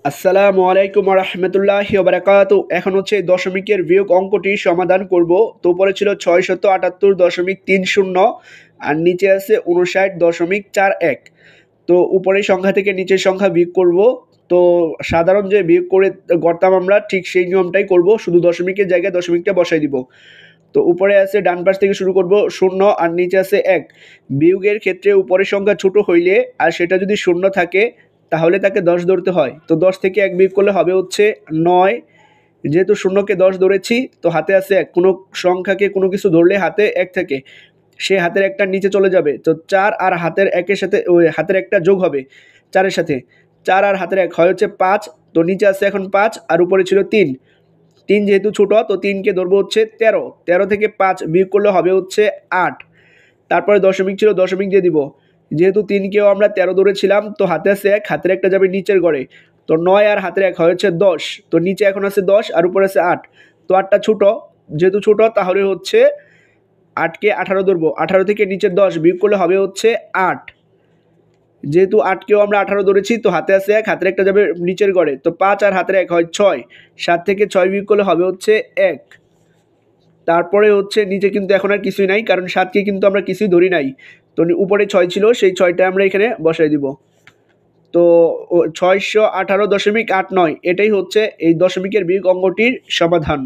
আসসালামু আলাইকুম ওয়া রাহমাতুল্লাহি ওয়া বারাকাতু। এখন হচ্ছে দশমিকের বিয়োগ অঙ্কটি সমাধান করব। তো উপরে ছিল 678.30 আর নিচে আছে 59.41। তো উপরের সংখ্যা থেকে নিচের সংখ্যা বিয়োগ করব। তো সাধারণ যে বিয়োগ করে করতাম আমরা ঠিক সেই নিয়মটাই করব, শুধু দশমিকের জায়গায় দশমিকটা বসাই দিব। তো উপরে আছে, ডান পাশ থেকে শুরু করব, 0 আর নিচে আছে 1। বিয়োগের ক্ষেত্রে উপরের সংখ্যা ছোট হইলে আর সেটা যদি 0 থাকে তাহলে তাকে 10 ধরতে হয়। তো 10 থেকে 1 বিয়োগ করলে হবে হচ্ছে 9। যেহেতু 0কে 10 ধরেছি তো হাতে আছে 1। কোনো সংখ্যাকে কোনো কিছু ধরলে হাতে 1 থাকে, সে হাতের একটা নিচে চলে যাবে। তো 4 আর হাতের 1-এর সাথে ওই হাতের একটা যোগ হবে 4-এর সাথে। 4 আর হাতের 1 হয় হচ্ছে 5। তো নিচে আছে এখন 5 আর উপরে ছিল 3। 3 যেহেতু ছোট তো 3কে ধরবো হচ্ছে 13। 13 থেকে 5 বিয়োগ করলে হবে হচ্ছে 8। তারপরে দশমিক ছিল, দশমিক দিয়ে দিব। যেহেতু 3কেও আমরা 13 ধরেছিলাম তো হাতে আছে 1, হাতের একটা যাবে নিচের ঘরে। তো 9 আর হাতের 1 হয় হচ্ছে 10। তো নিচে এখন আছে 10 আর উপরে আছে 8। তো 8টা ছোট, যেহেতু ছোট তাহলে হচ্ছে 8কে 18 ধরবো। 18 থেকে নিচের 10 বিয়োগ করলে হবে হচ্ছে 8। যেহেতু 8কেও আমরা 18 ধরেছি তো হাতে আছে 1, হাতের একটা যাবে নিচের ঘরে। তো 5 আর হাতের 1 হয় 6। 7 থেকে 6 বিয়োগ করলে হবে হচ্ছে 1। তারপরে হচ্ছে নিচে কিন্তু এখন আর কিছুই নাই, কারণ 7কে কিন্তু আমরা কিছুই ধরি নাই। তো উপরে 6 ছিল, সেই 6টা আমরা এখানে বসাই দিব। তো 618.89 এটাই হচ্ছে এই দশমিকের বিয়োগ অঙ্কটির সমাধান।